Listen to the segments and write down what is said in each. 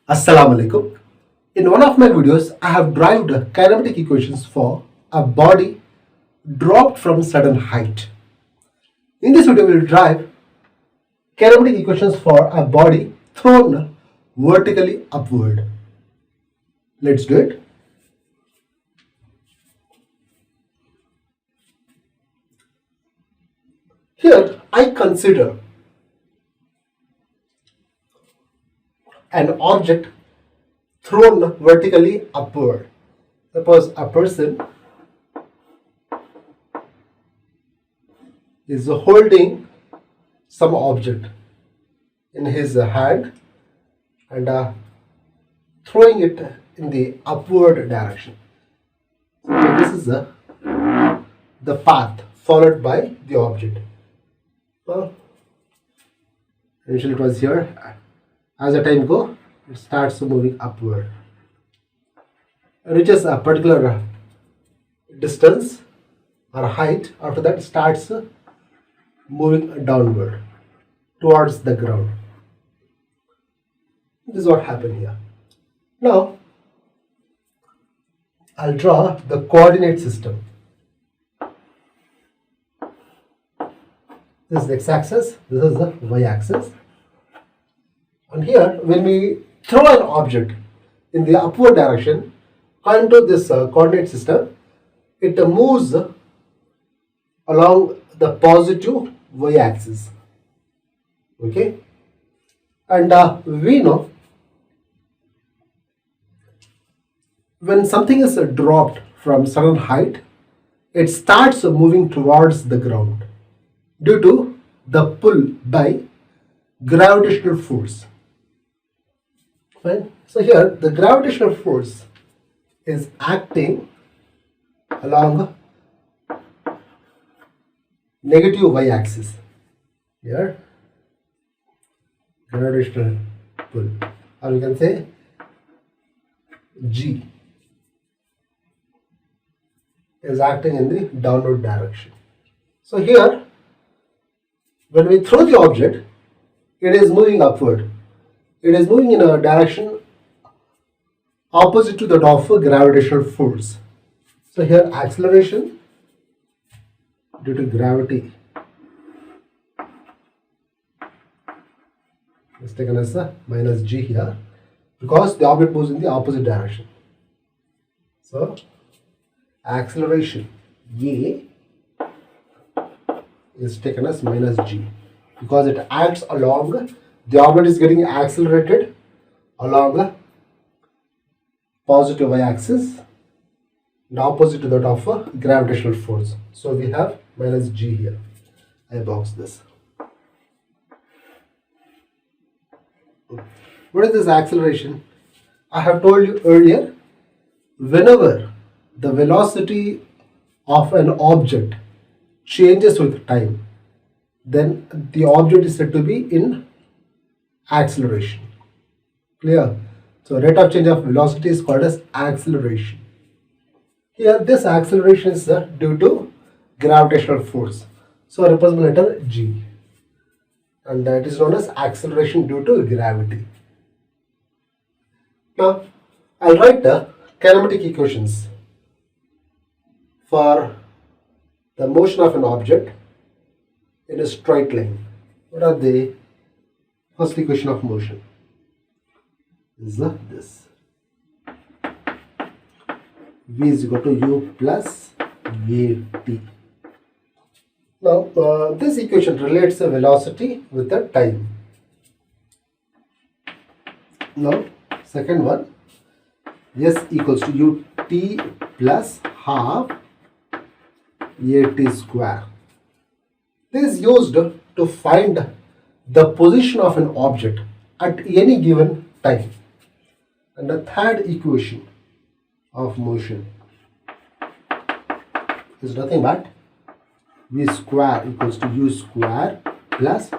Assalamu alaikum. In one of my videos, I have derived kinematic equations for a body dropped from certain height. In this video, we will derive kinematic equations for a body thrown vertically upward. Let's do it. Here, I consider an object thrown vertically upward. Suppose a person is holding some object in his hand and throwing it in the upward direction. So this is the path followed by the object. Initially it was here. As the time goes, it starts moving upward. It reaches a particular distance or height. After that, it starts moving downward towards the ground. This is what happened here. Now, I'll draw the coordinate system. This is the x-axis, this is the y-axis. And here, when we throw an object in the upward direction onto this coordinate system, it moves along the positive y-axis. Okay? And we know when something is dropped from certain height, it starts moving towards the ground due to the pull by gravitational force. Fine. So here the gravitational force is acting along negative y-axis. Here gravitational pull, or we can say G, is acting in the downward direction. So here, when we throw the object, it is moving upward. It is moving in a direction opposite to that of gravitational force. So here acceleration due to gravity is taken as a minus g here because the object moves in the opposite direction. So acceleration A is taken as minus g because it acts along, the object is getting accelerated along the positive y-axis and opposite to that of a gravitational force. So we have minus g here. I box this. What is this acceleration? I have told you earlier, whenever the velocity of an object changes with time, then the object is said to be in acceleration. Clear? So rate of change of velocity is called as acceleration. Here this acceleration is due to gravitational force. So represent letter G, and that is known as acceleration due to gravity. Now I'll write the kinematic equations for the motion of an object in a straight line. What are the first equation of motion? Is this. V is equal to U plus AT. Now this equation relates the velocity with the time. Now second one, S equals to UT plus half AT square. This is used to find the position of an object at any given time. And the third equation of motion is nothing but V square equals to U square plus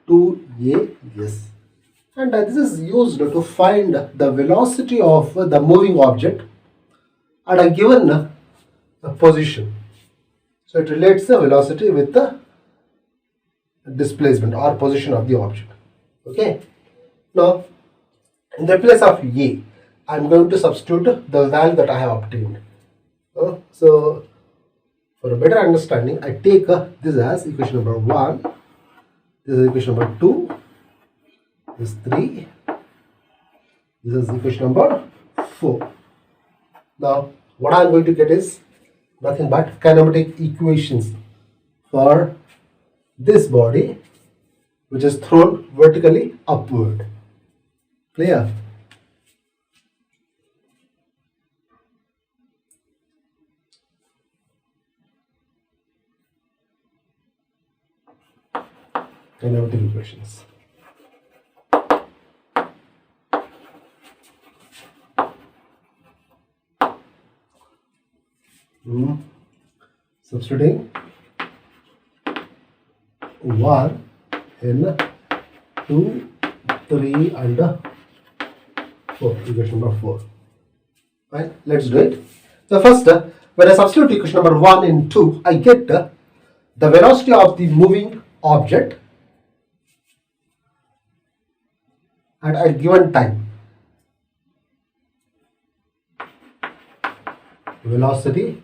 2AS. And this is used to find the velocity of the moving object at a given position. So it relates the velocity with the displacement or position of the object. Okay. Now In the place of a, I'm going to substitute the value that I have obtained. So for a better understanding, I take this as equation number 1, this is equation number 2, this is 3, this is equation number 4. Now what I am going to get is nothing but kinematic equations for this body which is thrown vertically upward. Clear? Kinematic equations. Substituting 1 in 2, 3 and 4, equation number 4. Right, let's do it. So first, when I substitute equation number 1 in 2, I get the velocity of the moving object at a given time. Velocity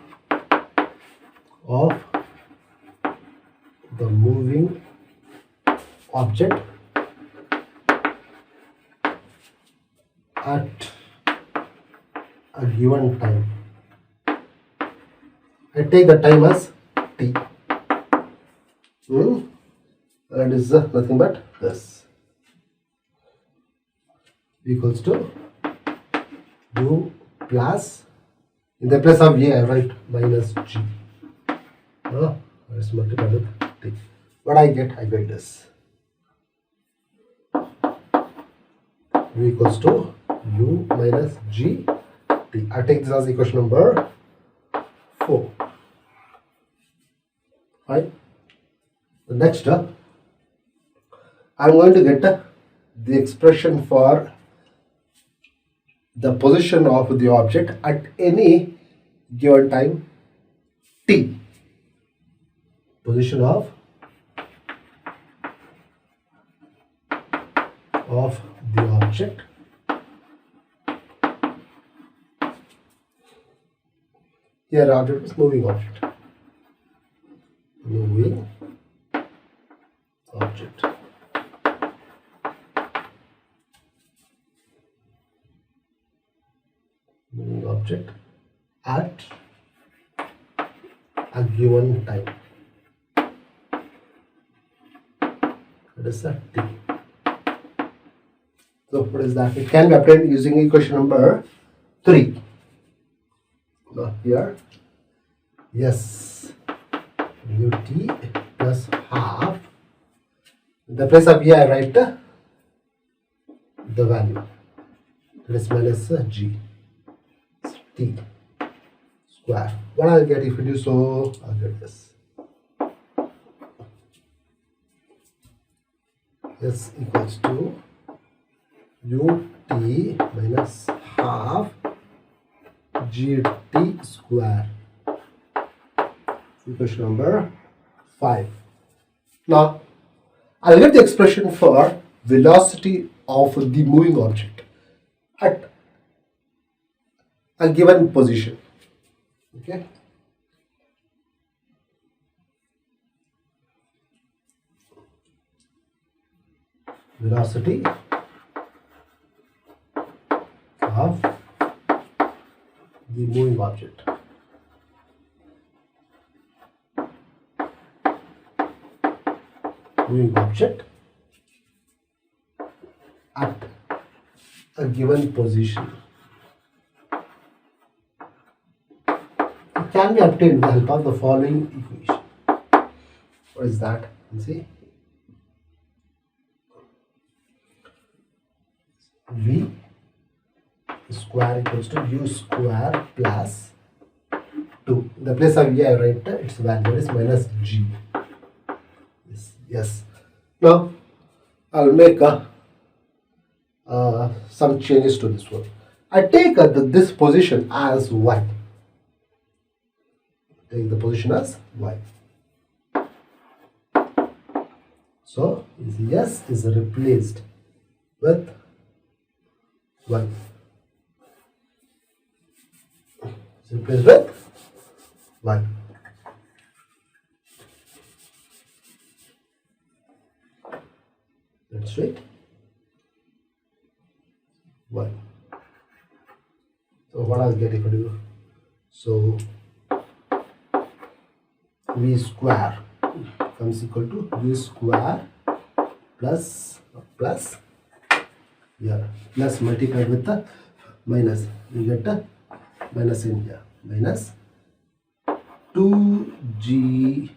of the moving object at a given time. I take the time as t. That is nothing but this equals to u plus, in the place of a I write minus g. Let's multiply with t. What I get this. U equals to u minus g t. I take this as equation number 4. Fine. The next, I am going to get the expression for the position of the object at any given time t. Position of the object here. Object is moving object. Moving object. Moving object at a given time. That is a t. So what is that? It can be obtained using equation number 3. Now here, yes, ut plus half. In the place of a I write the value. That is minus g t square. What I'll get if you do so? I'll get this. S equals to ut minus half gt square. Equation number 5. Now I'll get the expression for velocity of the moving object at a given position. Okay. Velocity of the moving object. Moving object at a given position. It can be obtained with the help of the following equation. What is that? You see, v square equals to u square plus 2. In the place of v I write its value is minus g. Yes. Now I'll make some changes to this one. I take this position as y. Take the position as y. So yes is replaced with 1. So replace with 1. That's right. 1. So what I'll get if I do? So v square comes equal to v square plus yeah, plus multiplied with the minus. We get a minus in here. Minus 2gy.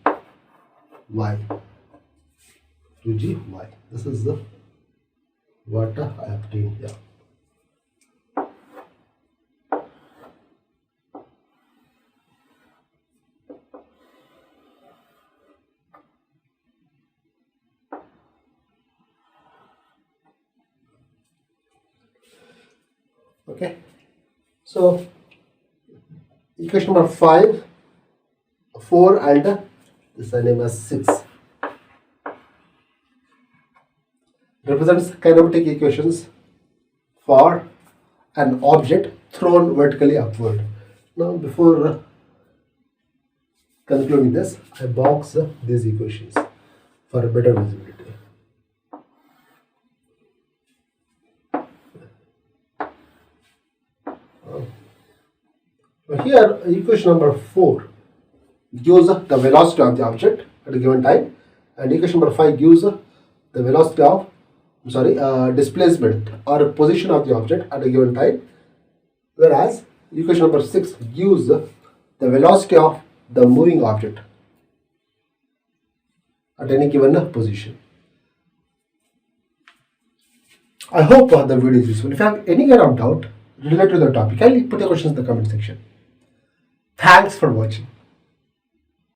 2gy. This is the what I obtained here. Okay, so equation number 5, 4 and this I name as 6 represents kinematic equations for an object thrown vertically upward. Now before concluding this, I box these equations for a better visibility. Here, equation number 4 gives the velocity of the object at a given time, and equation number 5 gives the velocity of displacement or position of the object at a given time, whereas equation number 6 gives the velocity of the moving object at any given position. I hope the video is useful. If you have any kind of doubt related to the topic, kindly put your questions in the comment section. Thanks for watching.